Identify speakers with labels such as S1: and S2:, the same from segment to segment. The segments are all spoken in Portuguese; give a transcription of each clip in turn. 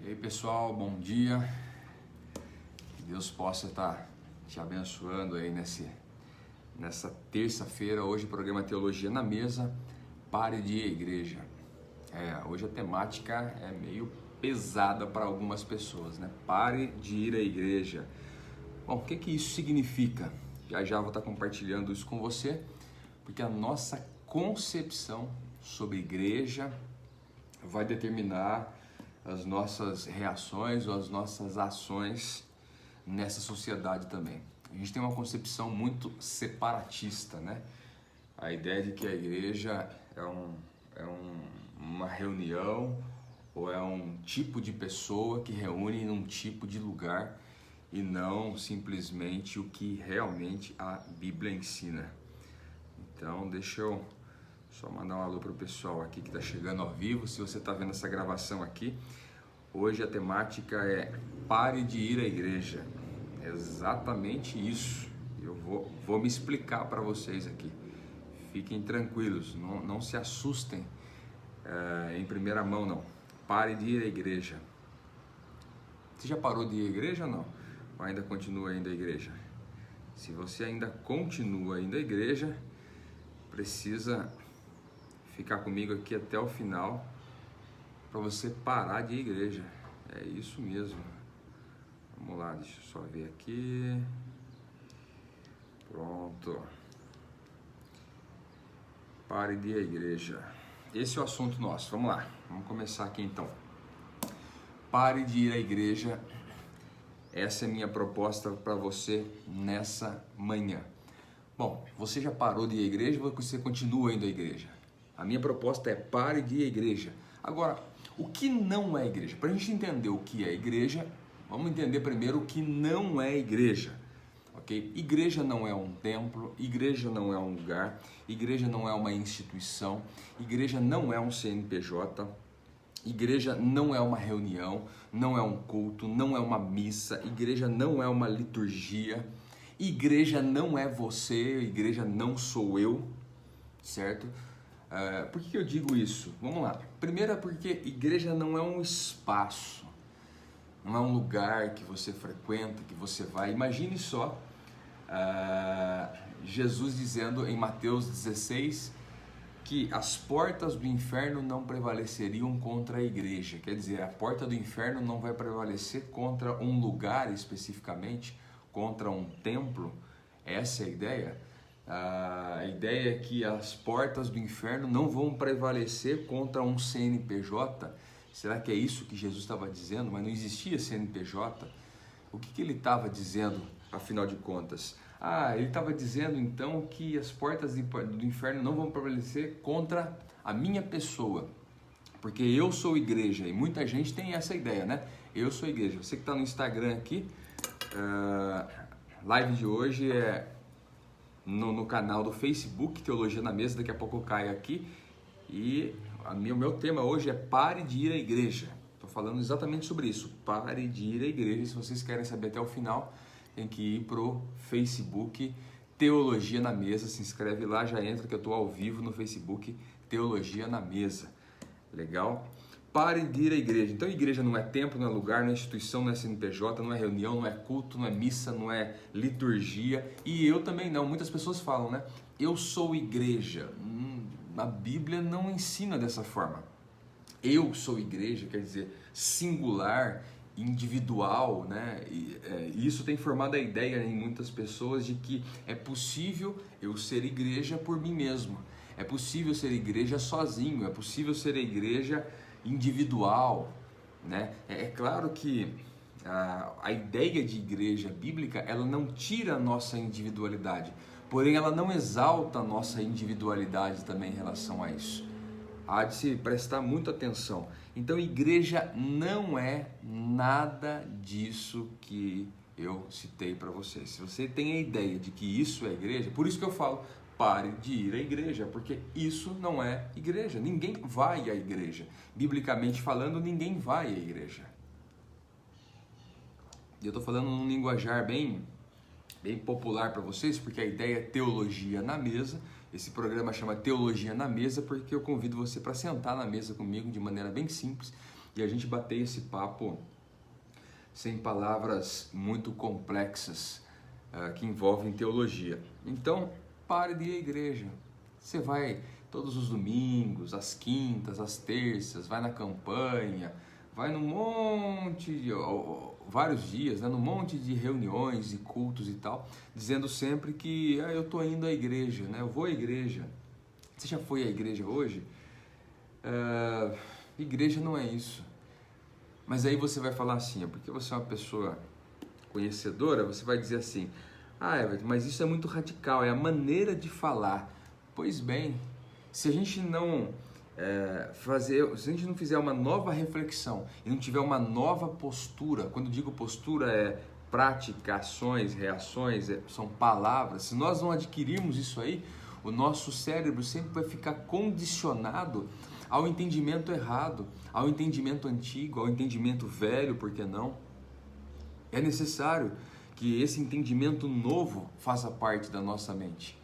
S1: E aí pessoal, bom dia. Que Deus possa estar te abençoando aí nessa terça-feira. Hoje o programa Teologia na Mesa. Pare de ir à igreja. Hoje a temática é meio pesada para algumas pessoas, né? Pare de ir à igreja. Bom, o que isso significa? Já vou estar compartilhando isso com você, porque a nossa concepção sobre igreja vai determinar as nossas reações ou as nossas ações nessa sociedade também. A gente tem uma concepção muito separatista, né? A ideia de que a igreja uma reunião ou é um tipo de pessoa que reúne num tipo de lugar e não simplesmente o que realmente a Bíblia ensina. Então, deixa eu só mandar um alô para o pessoal aqui que está chegando ao vivo. Se você está vendo essa gravação aqui, hoje a temática é pare de ir à igreja. É exatamente isso. Eu vou me explicar para vocês aqui. Fiquem tranquilos, não se assustem em primeira mão, não. Pare de ir à igreja. Você já parou de ir à igreja ou não? Ou ainda continua indo à igreja? Se você ainda continua indo à igreja, precisa ficar comigo aqui até o final para você parar de ir à igreja. É isso mesmo. Vamos lá, deixa eu só ver aqui. Pronto. Pare de ir à igreja. Esse é o assunto nosso. Vamos lá. Vamos começar aqui então. Pare de ir à igreja. Essa é a minha proposta para você nessa manhã. Bom, você já parou de ir à igreja ou você continua indo à igreja? A minha proposta é pare de ir à igreja. Agora, o que não é igreja? Para a gente entender o que é igreja, vamos entender primeiro o que não é igreja. Okay? Igreja não é um templo, igreja não é um lugar, igreja não é uma instituição, igreja não é um CNPJ, igreja não é uma reunião, não é um culto, não é uma missa, igreja não é uma liturgia, igreja não é você, igreja não sou eu, certo? Por que eu digo isso? Vamos lá. Primeiro é porque igreja não é um espaço, não é um lugar que você frequenta, que você vai. Imagine só Jesus dizendo em Mateus 16 que as portas do inferno não prevaleceriam contra a igreja. Quer dizer, a porta do inferno não vai prevalecer contra um lugar especificamente, contra um templo. Essa é a ideia. A ideia é que as portas do inferno não vão prevalecer contra um CNPJ. Será que é isso que Jesus estava dizendo? Mas não existia CNPJ. O que ele estava dizendo, afinal de contas? Ele estava dizendo então que as portas do inferno não vão prevalecer contra a minha pessoa, porque eu sou igreja, e muita gente tem essa ideia, né? Eu sou igreja. Você que está no Instagram aqui, live de hoje é no canal do Facebook, Teologia na Mesa, daqui a pouco eu caio aqui, e o meu tema hoje é pare de ir à igreja. Estou falando exatamente sobre isso, pare de ir à igreja. Se vocês querem saber até o final, tem que ir pro Facebook Teologia na Mesa, se inscreve lá, já entra que eu estou ao vivo no Facebook Teologia na Mesa. Legal? Pare de ir à igreja. Então igreja não é templo, não é lugar, não é instituição, não é CNPJ, não é reunião, não é culto, não é missa, não é liturgia. E eu também não. Muitas pessoas falam, né? Eu sou igreja. A Bíblia não ensina dessa forma. Eu sou igreja, quer dizer, singular, individual, né? E isso tem formado a ideia em muitas pessoas de que é possível eu ser igreja por mim mesmo, é possível ser igreja sozinho, é possível ser igreja individual, né? É claro que a ideia de igreja bíblica, ela não tira a nossa individualidade, porém ela não exalta a nossa individualidade também em relação a isso. Há de se prestar muita atenção. Então, igreja não é nada disso que eu citei para você. Se você tem a ideia de que isso é igreja, por isso que eu falo, pare de ir à igreja, porque isso não é igreja. Ninguém vai à igreja. Biblicamente falando, ninguém vai à igreja. E eu estou falando num linguajar bem popular para vocês, porque a ideia é teologia na mesa. Esse programa chama Teologia na Mesa porque eu convido você para sentar na mesa comigo de maneira bem simples e a gente bater esse papo sem palavras muito complexas que envolvem teologia. Então, pare de ir à igreja. Você vai todos os domingos, às quintas, às terças, vai na campanha, vai num monte de, vários dias, né, num monte de reuniões e cultos e tal, dizendo sempre que eu estou indo à igreja, né, eu vou à igreja. Você já foi à igreja hoje? Igreja não é isso. Mas aí você vai falar assim, porque você é uma pessoa conhecedora, você vai dizer assim, Everton, mas isso é muito radical, é a maneira de falar. Pois bem, se a gente não se a gente não fizer uma nova reflexão e não tiver uma nova postura, quando digo postura é prática, ações, reações, são palavras, se nós não adquirirmos isso aí, o nosso cérebro sempre vai ficar condicionado ao entendimento errado, ao entendimento antigo, ao entendimento velho, por que não? É necessário que esse entendimento novo faça parte da nossa mente.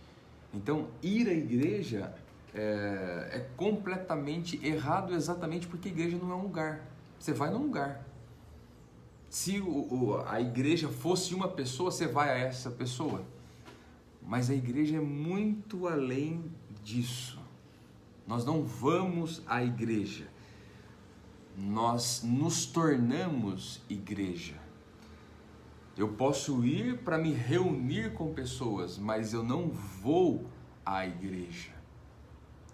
S1: Então, ir à igreja é completamente errado exatamente porque a igreja não é um lugar. Você vai num lugar. Se a igreja fosse uma pessoa, você vai a essa pessoa. Mas a igreja é muito além disso. Nós não vamos à igreja. Nós nos tornamos igreja. Eu posso ir para me reunir com pessoas, mas eu não vou à igreja.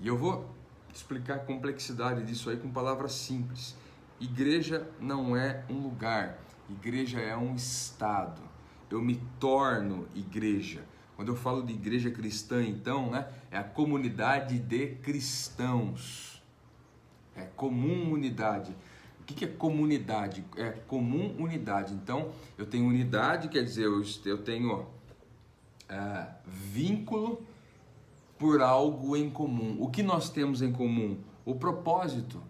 S1: E eu vou explicar a complexidade disso aí com palavras simples. Igreja não é um lugar, igreja é um estado. Eu me torno igreja. Quando eu falo de igreja cristã, então, né, é a comunidade de cristãos. É comum unidade. O que é comunidade? É comum unidade. Então, eu tenho unidade, quer dizer, eu tenho vínculo por algo em comum. O que nós temos em comum? O propósito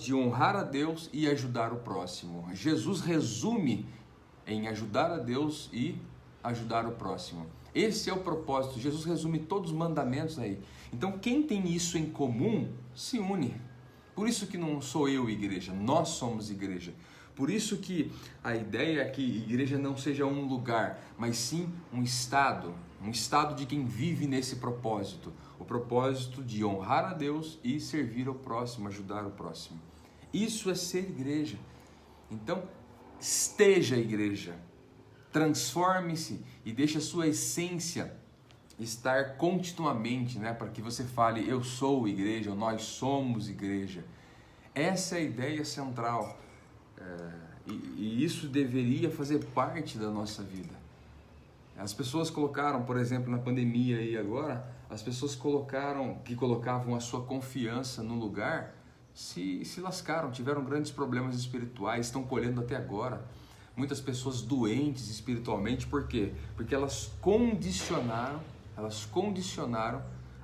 S1: de honrar a Deus e ajudar o próximo. Jesus resume em ajudar a Deus e ajudar o próximo. Esse é o propósito. Jesus resume todos os mandamentos aí. Então, quem tem isso em comum, se une. Por isso que não sou eu igreja, nós somos igreja. Por isso que a ideia é que igreja não seja um lugar, mas sim um estado de quem vive nesse propósito. O propósito de honrar a Deus e servir ao próximo, ajudar o próximo. Isso é ser igreja. Então, esteja igreja, transforme-se e deixe a sua essência estar continuamente, né, para que você fale, eu sou igreja, ou nós somos igreja. Essa é a ideia central, e isso deveria fazer parte da nossa vida. As pessoas colocaram, por exemplo, na pandemia e agora, as pessoas que colocavam a sua confiança no lugar, se lascaram, tiveram grandes problemas espirituais, estão colhendo até agora. Muitas pessoas doentes espiritualmente, por quê? Porque elas condicionaram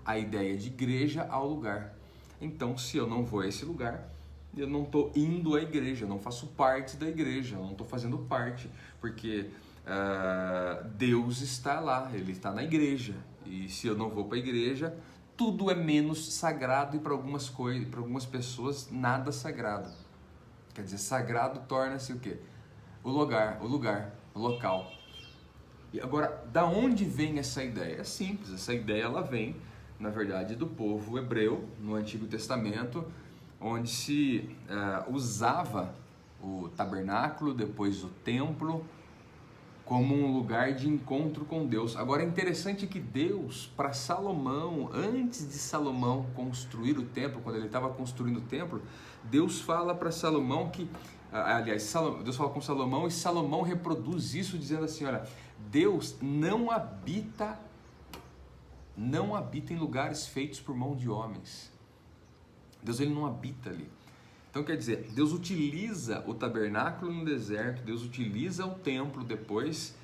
S1: a ideia de igreja ao lugar. Então, se eu não vou a esse lugar, eu não estou indo à igreja, eu não faço parte da igreja, eu não estou fazendo parte, porque Deus está lá, Ele está na igreja. E se eu não vou para a igreja, tudo é menos sagrado e para algumas pessoas nada sagrado. Quer dizer, sagrado torna-se o quê? O local. E agora, da onde vem essa ideia? É simples, essa ideia ela vem, na verdade, do povo hebreu, no Antigo Testamento, onde se usava o tabernáculo, depois o templo, como um lugar de encontro com Deus. Agora é interessante que Deus, para Salomão, antes de Salomão construir o templo, quando ele estava construindo o templo, Deus fala para Salomão que, Deus fala com Salomão e Salomão reproduz isso dizendo assim, olha, Deus não habita em lugares feitos por mão de homens. Deus ele não habita ali. Então quer dizer, Deus utiliza o tabernáculo no deserto, Deus utiliza o templo depois,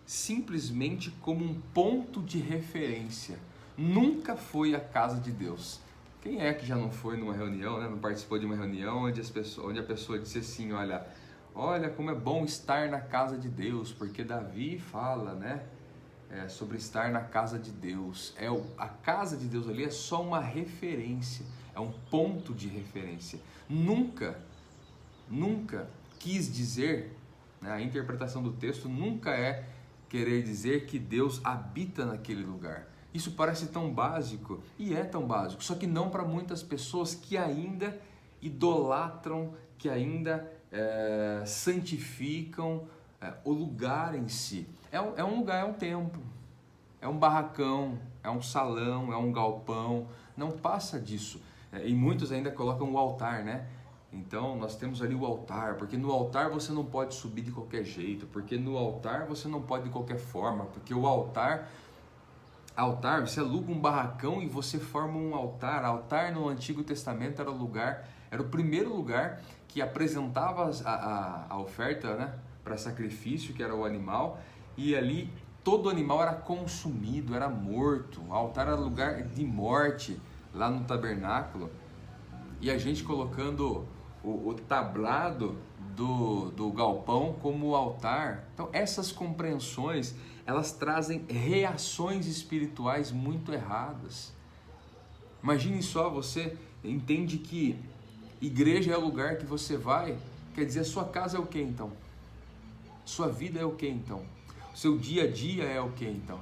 S1: simplesmente como um ponto de referência. Nunca foi a casa de Deus. Quem é que já não foi numa reunião, né? Não participou de uma reunião onde a pessoa disse assim, olha como é bom estar na casa de Deus, porque Davi fala, né? Sobre estar na casa de Deus. A casa de Deus ali é só uma referência, é um ponto de referência. Nunca nunca quis dizer, né, a interpretação do texto nunca é querer dizer que Deus habita naquele lugar. Isso parece tão básico, e é tão básico, só que não para muitas pessoas que ainda idolatram, que ainda santificam o lugar em si. É um lugar, é um templo, é um barracão, é um salão, é um galpão, não passa disso. E muitos ainda colocam o altar, né? Então nós temos ali o altar, porque no altar você não pode subir de qualquer jeito, porque no altar você não pode de qualquer forma, porque o altar, você aluga um barracão e você forma um altar. Altar no Antigo Testamento era o primeiro lugar que apresentava a oferta, né, para sacrifício, que era o animal, e ali todo animal era consumido, era morto. O altar era lugar de morte lá no tabernáculo, e a gente colocando o tablado do galpão como altar. Então essas compreensões, elas trazem reações espirituais muito erradas. Imagine só, você entende que igreja é o lugar que você vai, quer dizer, a sua casa é o que então? Sua vida é o que então? O seu dia a dia é o que então?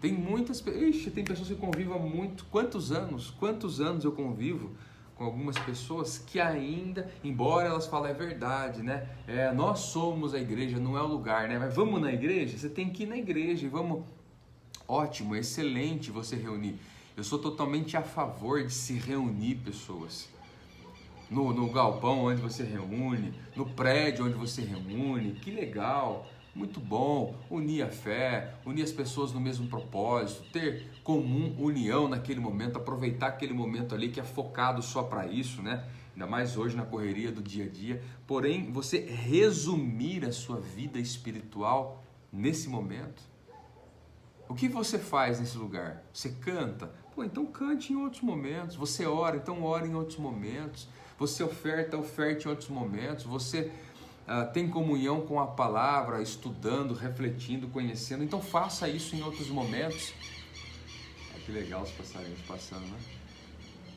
S1: Tem tem pessoas que convivem há muito, quantos anos eu convivo com algumas pessoas que ainda, embora elas falem é verdade, né? Nós somos a igreja, não é o lugar, né? Mas vamos na igreja? Você tem que ir na igreja e vamos. Ótimo, excelente você reunir. Eu sou totalmente a favor de se reunir pessoas. No galpão onde você reúne, no prédio onde você reúne, que legal, muito bom, unir a fé, unir as pessoas no mesmo propósito, ter comum união naquele momento, aproveitar aquele momento ali que é focado só para isso, né? Ainda mais hoje na correria do dia a dia. Porém, você resumir a sua vida espiritual nesse momento. O que você faz nesse lugar? Você canta? Pô, então cante em outros momentos. Você ora? Então ore em outros momentos. Você oferte em outros momentos. Você tem comunhão com a palavra, estudando, refletindo, conhecendo. Então faça isso em outros momentos. Que legal os passarinhos passando, né?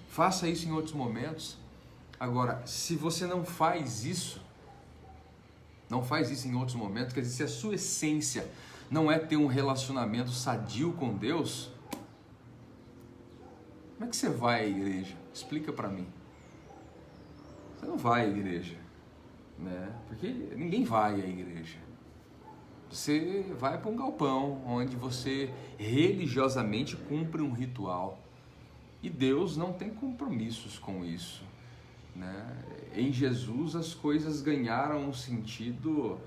S1: Faça isso em outros momentos. Agora, se você não faz isso em outros momentos, quer dizer, se a sua essência não é ter um relacionamento sadio com Deus, como é que você vai à igreja? Explica para mim. Você não vai à igreja, né? Porque ninguém vai à igreja. Você vai para um galpão onde você religiosamente cumpre um ritual. E Deus não tem compromissos com isso, né? Em Jesus as coisas ganharam um sentido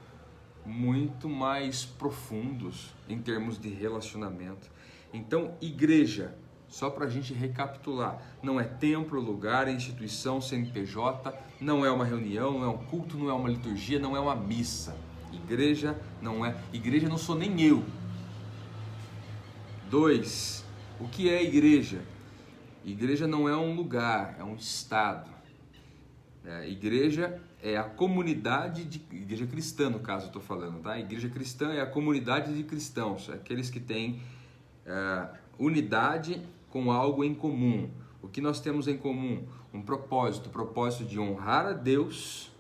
S1: muito mais profundos em termos de relacionamento. Então, igreja, só para a gente recapitular, não é templo, lugar, instituição, CNPJ, não é uma reunião, não é um culto, não é uma liturgia, não é uma missa. Igreja não sou nem eu. 2. O que é igreja? Igreja não é um lugar, é um estado. Igreja é a comunidade de igreja cristã, no caso eu estou falando, tá? Igreja cristã é a comunidade de cristãos, aqueles que têm unidade com algo em comum. O que nós temos em comum? Um propósito, o propósito de honrar a Deus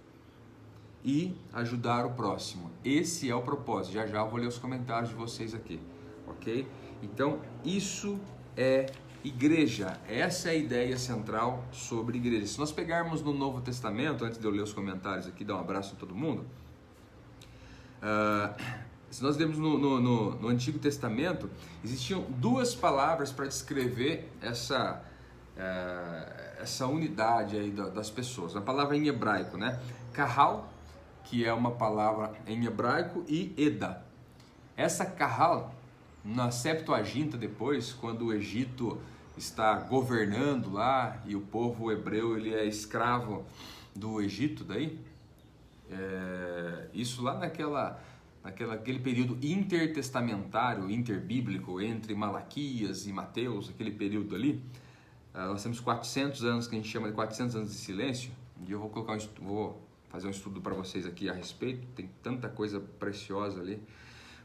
S1: e ajudar o próximo. Esse é o propósito. Já já eu vou ler os comentários de vocês aqui, ok? Então, isso é igreja. Essa é a ideia central sobre igreja. Se nós pegarmos no Novo Testamento, antes de eu ler os comentários aqui, dar um abraço a todo mundo, se nós vemos no Antigo Testamento, existiam duas palavras para descrever essa unidade aí das pessoas. A palavra em hebraico, né? Kahal, que é uma palavra em hebraico, e Eda. Essa Kahal, na Septuaginta depois, quando o Egito está governando lá e o povo hebreu ele é escravo do Egito, daí isso lá naquele período intertestamentário, interbíblico, entre Malaquias e Mateus, aquele período ali, nós temos 400 anos que a gente chama de 400 anos de silêncio, e eu vou fazer um estudo para vocês aqui a respeito, tem tanta coisa preciosa ali.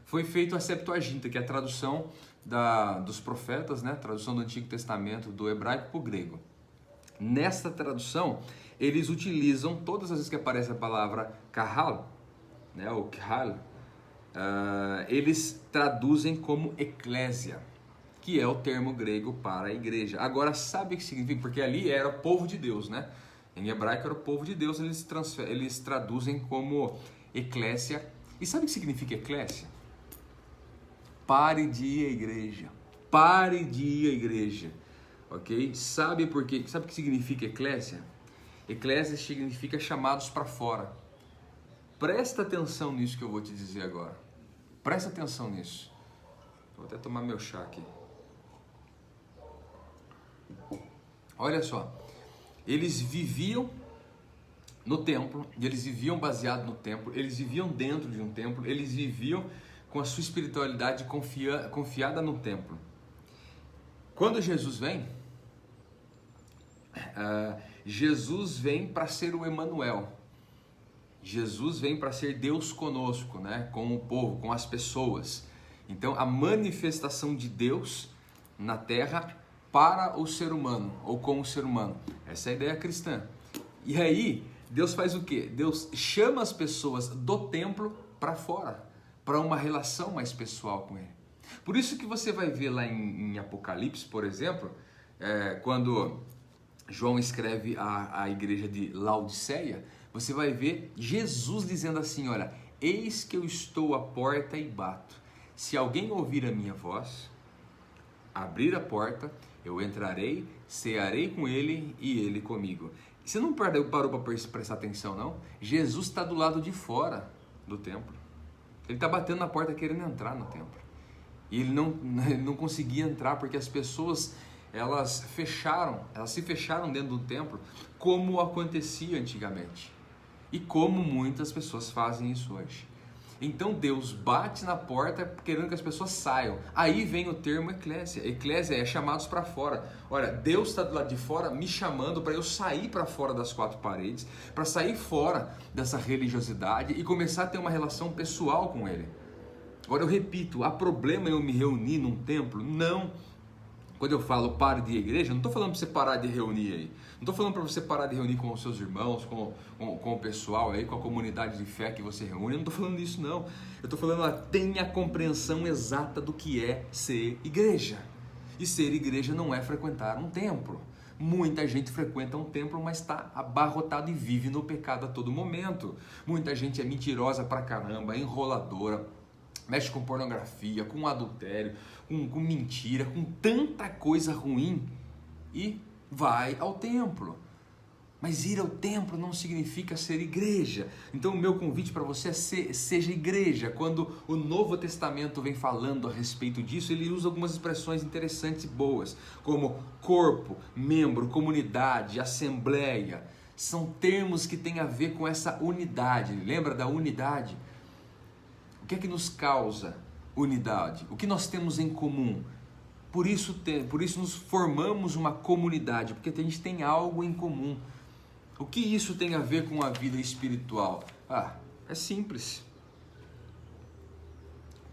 S1: Foi feito a Septuaginta, que é a tradução dos profetas, né? Tradução do Antigo Testamento do hebraico para o grego. Nesta tradução, eles utilizam, todas as vezes que aparece a palavra kahal, né, o kahal, eles traduzem como eclésia, que é o termo grego para a igreja. Agora, sabe o que significa? Porque ali era o povo de Deus, né? Em hebraico era o povo de Deus, eles traduzem como eclésia. E sabe o que significa eclésia? Pare de ir à igreja. Pare de ir à igreja. Ok? Sabe por quê? Sabe o que significa eclésia? Eclésia significa chamados para fora. Presta atenção nisso que eu vou te dizer agora. Presta atenção nisso. Vou até tomar meu chá aqui. Olha só. Eles viviam no templo, e eles viviam baseado no templo, eles viviam dentro de um templo, eles viviam com a sua espiritualidade confiada no templo. Quando Jesus vem, Jesus vem para ser o Emanuel. Jesus vem para ser Deus conosco, né? Com o povo, com as pessoas. Então, a manifestação de Deus na terra para o ser humano, ou com o ser humano. Essa é a ideia cristã. E aí, Deus faz o quê? Deus chama as pessoas do templo para fora, para uma relação mais pessoal com Ele. Por isso que você vai ver lá em Apocalipse, por exemplo, quando João escreve a igreja de Laodiceia, você vai ver Jesus dizendo assim, olha, eis que eu estou à porta e bato. Se alguém ouvir a minha voz, abrir a porta, eu entrarei, cearei com ele e ele comigo. Você não parou para prestar atenção, não? Jesus está do lado de fora do templo. Ele está batendo na porta querendo entrar no templo. E ele não conseguia entrar porque as pessoas elas se fecharam dentro do templo, como acontecia antigamente. E como muitas pessoas fazem isso hoje. Então Deus bate na porta querendo que as pessoas saiam. Aí vem o termo eclésia. Eclésia é chamados para fora. Olha, Deus está do lado de fora me chamando para eu sair para fora das quatro paredes, para sair fora dessa religiosidade e começar a ter uma relação pessoal com Ele. Agora eu repito, há problema eu me reunir num templo? Não. Quando eu falo pare de ir à igreja, não estou falando para você parar de reunir aí. Não estou falando para você parar de reunir com os seus irmãos, com o pessoal aí, com a comunidade de fé que você reúne. Eu não estou falando disso não. Eu estou falando, tenha a compreensão exata do que é ser igreja. E ser igreja não é frequentar um templo. Muita gente frequenta um templo, mas está abarrotado e vive no pecado a todo momento. Muita gente é mentirosa pra caramba, enroladora, mexe com pornografia, com adultério, com mentira, com tanta coisa ruim e vai ao templo. Mas ir ao templo não significa ser igreja. Então o meu convite para você é seja igreja. Quando o Novo Testamento vem falando a respeito disso, ele usa algumas expressões interessantes e boas, como corpo, membro, comunidade, assembleia. São termos que têm a ver com essa unidade. Lembra da unidade? O que é que nos causa unidade? O que nós temos em comum? Por isso nos formamos uma comunidade, porque a gente tem algo em comum. O que isso tem a ver com a vida espiritual? É simples.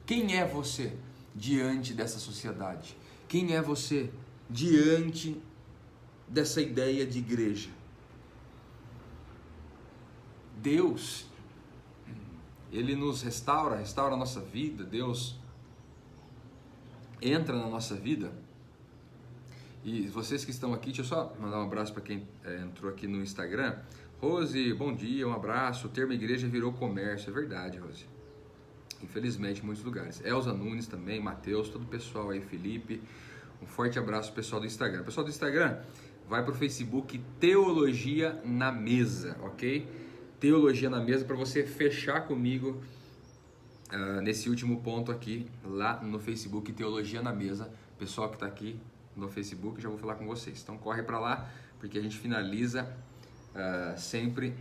S1: Quem é você diante dessa sociedade? Quem é você diante dessa ideia de igreja? Deus, Ele nos restaura a nossa vida. Deus entra na nossa vida. E vocês que estão aqui, deixa eu só mandar um abraço para quem entrou aqui no Instagram. Rose, bom dia, um abraço. O termo igreja virou comércio. É verdade, Rose. Infelizmente, em muitos lugares. Elza Nunes também, Matheus, todo o pessoal aí, Felipe. Um forte abraço pessoal do Instagram. Pessoal do Instagram, vai para o Facebook Teologia na Mesa, ok? Teologia na Mesa, para você fechar comigo nesse último ponto aqui, lá no Facebook Teologia na Mesa. Pessoal que está aqui no Facebook, já vou falar com vocês. Então corre para lá, porque a gente finaliza sempre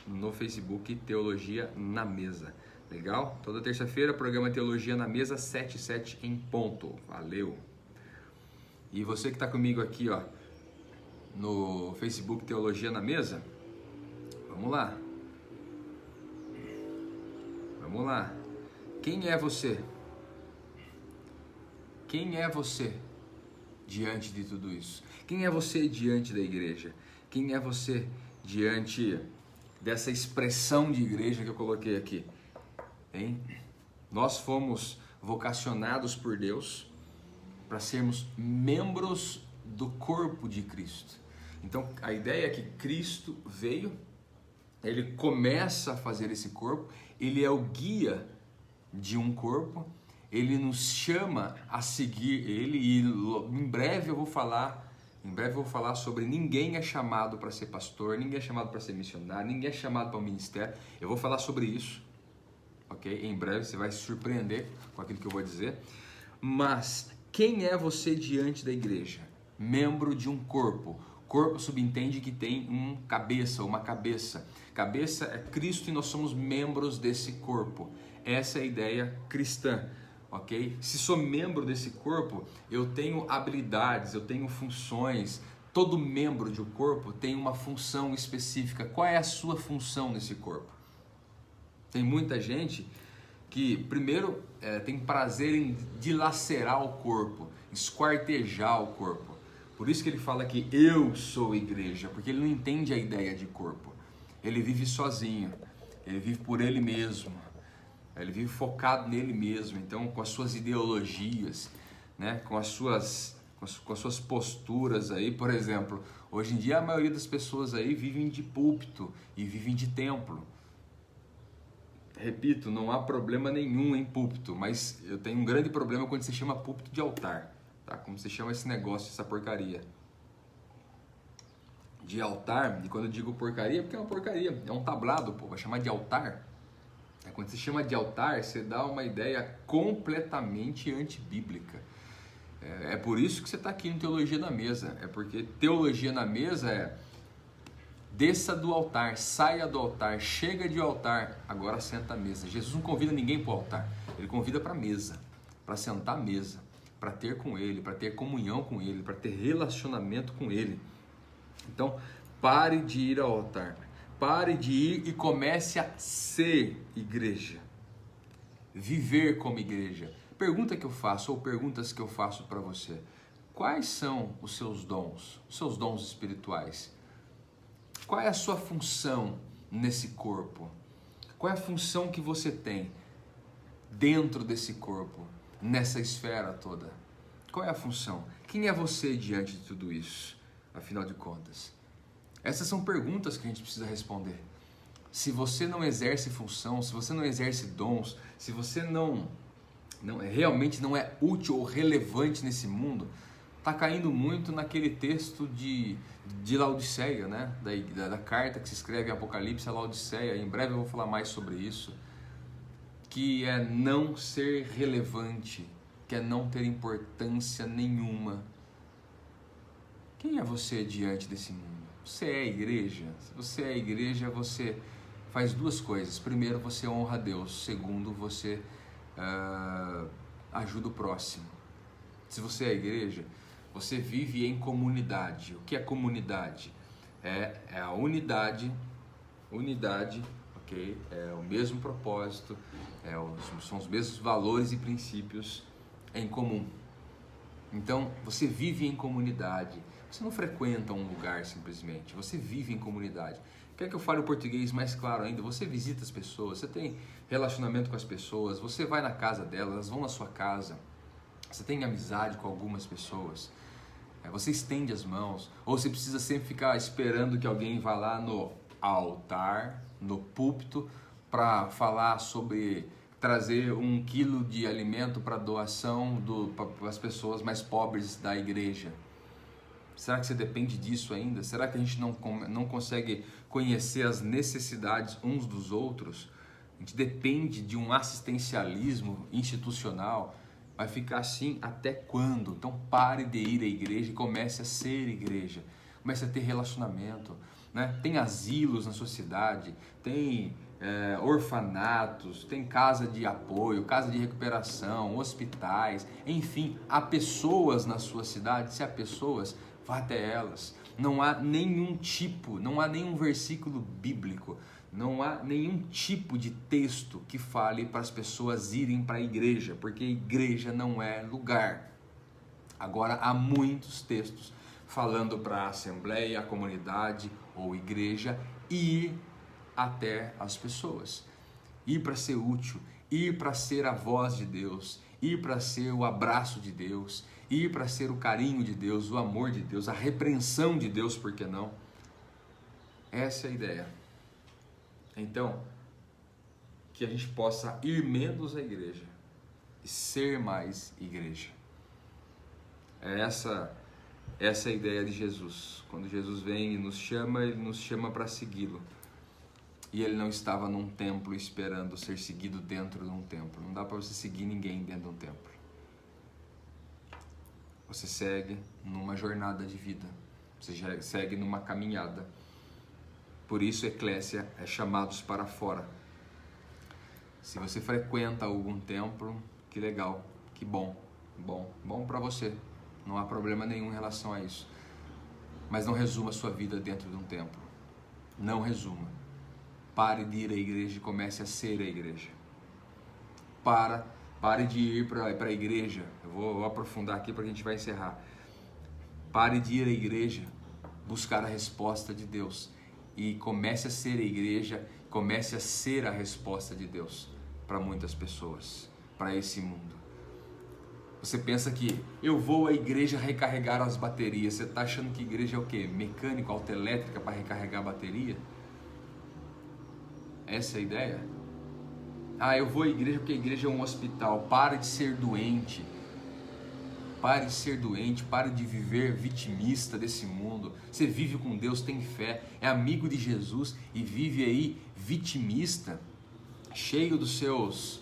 S1: no Facebook Teologia na Mesa. Legal? Toda terça-feira, programa Teologia na Mesa, 7 em ponto. Valeu! E você que está comigo aqui, ó, no Facebook Teologia na Mesa, vamos lá. Vamos lá. Quem é você? Quem é você diante de tudo isso? Quem é você diante da igreja? Quem é você diante dessa expressão de igreja que eu coloquei aqui, hein? Nós fomos vocacionados por Deus para sermos membros do corpo de Cristo. Então a ideia é que Cristo veio, ele começa a fazer esse corpo, ele é o guia de um corpo, ele nos chama a seguir ele, e em breve eu vou falar sobre ninguém é chamado para ser pastor, ninguém é chamado para ser missionário, ninguém é chamado para o ministério. Eu vou falar sobre isso, ok? Em breve você vai se surpreender com aquilo que eu vou dizer. Mas quem é você diante da igreja? Membro de um corpo. Corpo subentende que tem uma cabeça. Cabeça é Cristo e nós somos membros desse corpo. Essa é a ideia cristã. Ok? Se sou membro desse corpo, eu tenho habilidades, eu tenho funções. Todo membro de um corpo tem uma função específica. Qual é a sua função nesse corpo? Tem muita gente que, primeiro, tem prazer em dilacerar o corpo, esquartejar o corpo. Por isso que ele fala que eu sou igreja, porque ele não entende a ideia de corpo. Ele vive sozinho, ele vive por ele mesmo. Ele vive focado nele mesmo, então com as suas ideologias, né? com as suas posturas aí, por exemplo, hoje em dia a maioria das pessoas aí vivem de púlpito e vivem de templo. Repito, não há problema nenhum em púlpito, mas eu tenho um grande problema quando você chama púlpito de altar, tá? Como você chama esse negócio, essa porcaria de altar, e quando eu digo porcaria, é porque é uma porcaria, é um tablado, pô, vai chamar de altar. Quando você chama de altar, você dá uma ideia completamente antibíblica. É por isso que você está aqui em Teologia na Mesa. É porque Teologia na Mesa é desça do altar, saia do altar, chega de altar, agora senta à mesa. Jesus não convida ninguém para o altar, ele convida para a mesa, para sentar à mesa, para ter com ele, para ter comunhão com ele, para ter relacionamento com ele. Então, pare de ir ao altar. Pare de ir e comece a ser igreja. Viver como igreja. Pergunta que eu faço, ou perguntas que eu faço para você. Quais são os seus dons espirituais? Qual é a sua função nesse corpo? Qual é a função que você tem dentro desse corpo, nessa esfera toda? Qual é a função? Quem é você diante de tudo isso, afinal de contas? Essas são perguntas que a gente precisa responder. Se você não exerce função, se você não exerce dons, se você realmente não é útil ou relevante nesse mundo, está caindo muito naquele texto de Laodiceia, né? Da carta que se escreve em Apocalipse a Laodiceia. Em breve eu vou falar mais sobre isso. Que é não ser relevante, que é não ter importância nenhuma. Quem é você diante desse mundo? Você é a igreja? Se você é a igreja, você faz duas coisas. Primeiro, você honra a Deus. Segundo, você ajuda o próximo. Se você é a igreja, você vive em comunidade. O que é comunidade? É a unidade, ok? É o mesmo propósito, são os mesmos valores e princípios em comum. Então, você vive em comunidade. Você não frequenta um lugar simplesmente, você vive em comunidade. Quer que eu fale o português mais claro ainda? Você visita as pessoas, você tem relacionamento com as pessoas, você vai na casa delas, elas vão na sua casa, você tem amizade com algumas pessoas, você estende as mãos, ou você precisa sempre ficar esperando que alguém vá lá no altar, no púlpito, para falar sobre trazer 1 quilo de alimento para doação para as pessoas mais pobres da igreja. Será que você depende disso ainda? Será que a gente não consegue conhecer as necessidades uns dos outros? A gente depende de um assistencialismo institucional. Vai ficar assim até quando? Então pare de ir à igreja e comece a ser igreja. Comece a ter relacionamento, né? Tem asilos na sua cidade, tem orfanatos, tem casa de apoio, casa de recuperação, hospitais, enfim, há pessoas na sua cidade. Se há pessoas, vá até elas. Não há nenhum versículo bíblico, não há nenhum tipo de texto que fale para as pessoas irem para a igreja, porque igreja não é lugar. Agora, há muitos textos falando para a assembleia, a comunidade ou igreja, ir até as pessoas, ir para ser útil, ir para ser a voz de Deus, ir para ser o abraço de Deus, ir para ser o carinho de Deus, o amor de Deus, a repreensão de Deus, por que não? Essa é a ideia. Então, que a gente possa ir menos à igreja e ser mais igreja. É essa a ideia de Jesus. Quando Jesus vem e nos chama, ele nos chama para segui-lo. E ele não estava num templo esperando ser seguido dentro de um templo. Não dá para você seguir ninguém dentro de um templo. Você segue numa jornada de vida. Você segue numa caminhada. Por isso, eclésia é chamados para fora. Se você frequenta algum templo, que legal, que bom para você. Não há problema nenhum em relação a isso. Mas não resuma a sua vida dentro de um templo. Não resuma. Pare de ir à igreja e comece a ser a igreja. Pare de ir para a igreja. Eu vou aprofundar aqui porque a gente vai encerrar. Pare de ir à igreja, buscar a resposta de Deus. E comece a ser a igreja, comece a ser a resposta de Deus para muitas pessoas, para esse mundo. Você pensa que eu vou à igreja recarregar as baterias. Você está achando que igreja é o quê? Mecânico, autoelétrica para recarregar a bateria? Essa é a ideia? Eu vou à igreja porque a igreja é um hospital. Pare de ser doente. Pare de ser doente, pare de viver vitimista desse mundo. Você vive com Deus, tem fé, é amigo de Jesus e vive aí vitimista, cheio dos seus...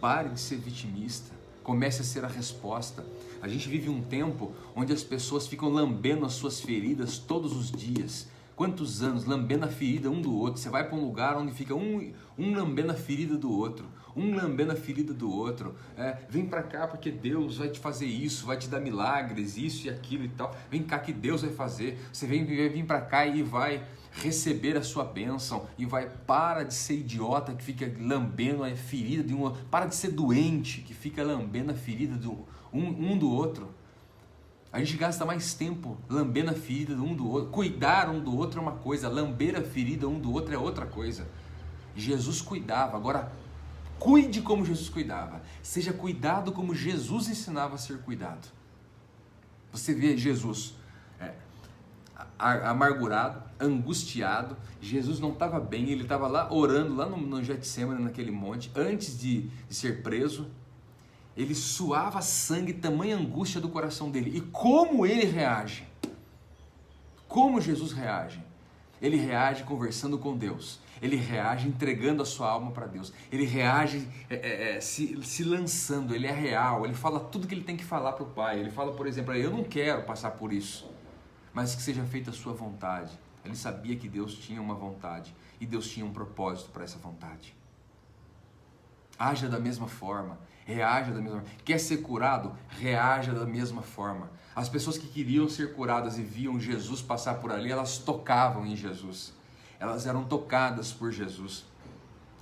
S1: Pare de ser vitimista, comece a ser a resposta. A gente vive um tempo onde as pessoas ficam lambendo as suas feridas todos os dias. Quantos anos lambendo a ferida um do outro? Você vai para um lugar onde fica um lambendo a ferida do outro, um lambendo a ferida do outro. Vem para cá porque Deus vai te fazer isso, vai te dar milagres, isso e aquilo e tal. Vem cá que Deus vai fazer. Você vem para cá e vai receber a sua bênção e vai. Para de ser idiota que fica lambendo a ferida de um outro. Para de ser doente que fica lambendo a ferida um do outro. A gente gasta mais tempo lambendo a ferida um do outro. Cuidar um do outro é uma coisa, lamber a ferida um do outro é outra coisa. Jesus cuidava, agora cuide como Jesus cuidava. Seja cuidado como Jesus ensinava a ser cuidado. Você vê Jesus amargurado, angustiado. Jesus não estava bem, ele estava lá orando, lá no Getsemane, naquele monte, antes de ser preso. Ele suava sangue, tamanha angústia do coração dele. E como ele reage? Como Jesus reage? Ele reage conversando com Deus. Ele reage entregando a sua alma para Deus. Ele reage se lançando. Ele é real. Ele fala tudo que ele tem que falar para o Pai. Ele fala, por exemplo, eu não quero passar por isso, mas que seja feita a sua vontade. Ele sabia que Deus tinha uma vontade e Deus tinha um propósito para essa vontade. Haja da mesma forma. Reaja da mesma forma. Quer ser curado? Reaja da mesma forma. As pessoas que queriam ser curadas e viam Jesus passar por ali, elas tocavam em Jesus. Elas eram tocadas por Jesus.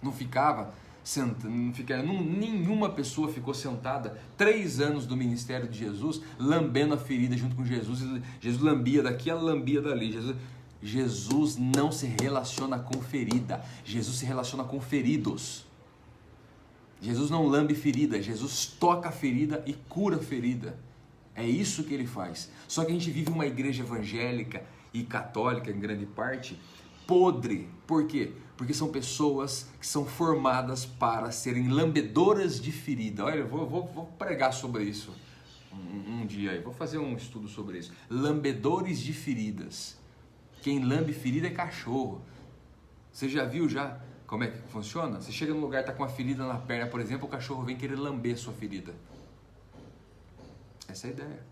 S1: Não ficava sentado, nenhuma pessoa ficou sentada 3 anos do ministério de Jesus, lambendo a ferida junto com Jesus. Jesus lambia daqui, ela lambia dali. Jesus não se relaciona com ferida. Jesus se relaciona com feridos. Jesus não lambe ferida, Jesus toca a ferida e cura a ferida. É isso que ele faz. Só que a gente vive uma igreja evangélica e católica, em grande parte, podre. Por quê? Porque são pessoas que são formadas para serem lambedoras de ferida. Olha, eu vou pregar sobre isso um dia aí, vou fazer um estudo sobre isso. Lambedores de feridas. Quem lambe ferida é cachorro. Você já viu como é que funciona? Você chega num lugar, está com uma ferida na perna, por exemplo, o cachorro vem querer lamber sua ferida. Essa é a ideia.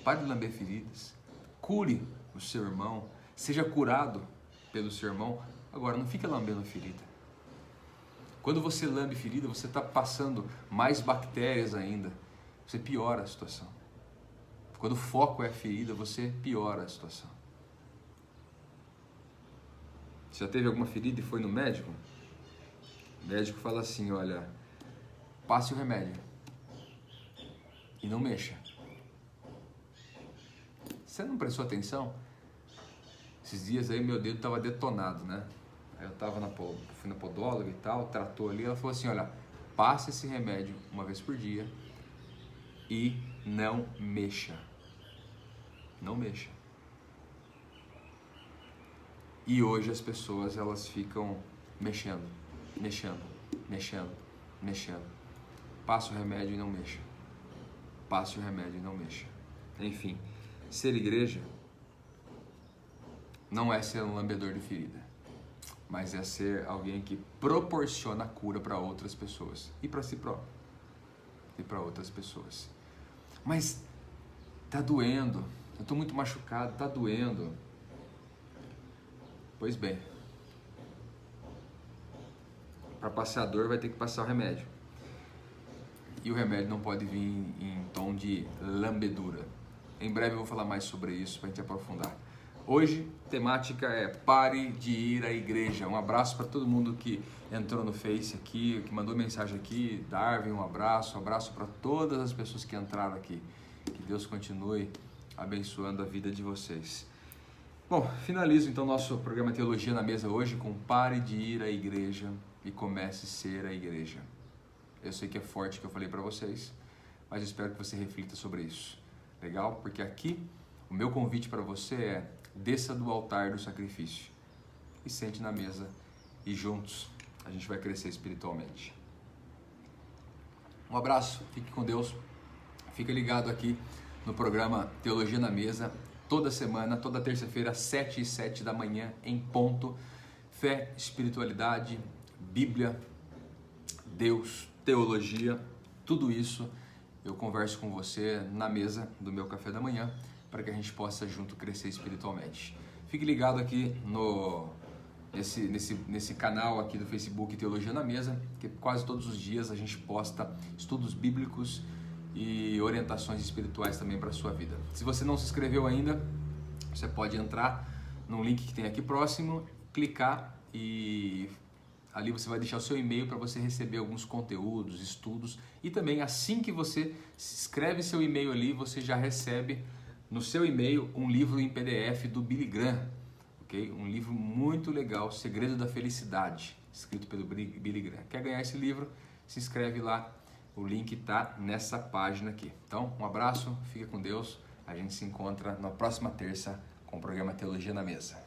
S1: Pare de lamber feridas. Cure o seu irmão. Seja curado pelo seu irmão. Agora, não fica lambendo a ferida. Quando você lambe ferida, você está passando mais bactérias ainda. Você piora a situação. Quando o foco é a ferida, você piora a situação. Você já teve alguma ferida e foi no médico? O médico fala assim, olha, passe o remédio e não mexa. Você não prestou atenção? Esses dias aí meu dedo estava detonado, né? Aí eu fui na podóloga e tal, tratou ali, ela falou assim, olha, passa esse remédio uma vez por dia e não mexa. Não mexa. E hoje as pessoas, elas ficam mexendo. Passa o remédio e não mexa. Passe o remédio e não mexa. Enfim, ser igreja não é ser um lambedor de ferida, mas é ser alguém que proporciona cura para outras pessoas e para si próprio e para outras pessoas. Mas tá doendo, eu estou muito machucado, tá doendo. Pois bem, para passar a dor vai ter que passar o remédio. E o remédio não pode vir em tom de lambedura. Em breve eu vou falar mais sobre isso para a gente aprofundar. Hoje, temática é pare de ir à igreja. Um abraço para todo mundo que entrou no Face aqui, que mandou mensagem aqui. Darwin, um abraço para todas as pessoas que entraram aqui. Que Deus continue abençoando a vida de vocês. Bom, finalizo então nosso programa Teologia na Mesa hoje com pare de ir à igreja e comece a ser a igreja. Eu sei que é forte o que eu falei para vocês, mas eu espero que você reflita sobre isso. Legal? Porque aqui o meu convite para você é: desça do altar do sacrifício e sente na mesa e juntos a gente vai crescer espiritualmente. Um abraço, fique com Deus, fica ligado aqui no programa Teologia na Mesa, toda semana, toda terça-feira, 7h07 da manhã, em ponto. Fé, espiritualidade, Bíblia, Deus, teologia, tudo isso eu converso com você na mesa do meu café da manhã, para que a gente possa junto crescer espiritualmente. Fique ligado aqui nesse canal aqui do Facebook Teologia na Mesa, que quase todos os dias a gente posta estudos bíblicos e orientações espirituais também para a sua vida. Se você não se inscreveu ainda, você pode entrar no link que tem aqui próximo, clicar e ali você vai deixar o seu e-mail para você receber alguns conteúdos, estudos, e também assim que você escreve seu e-mail ali, você já recebe no seu e-mail um livro em PDF do Billy Graham, ok? Um livro muito legal, Segredo da Felicidade, escrito pelo Billy Graham. Quer ganhar esse livro? Se inscreve lá, o link está nessa página aqui. Então, um abraço, fica com Deus, a gente se encontra na próxima terça com o programa Teologia na Mesa.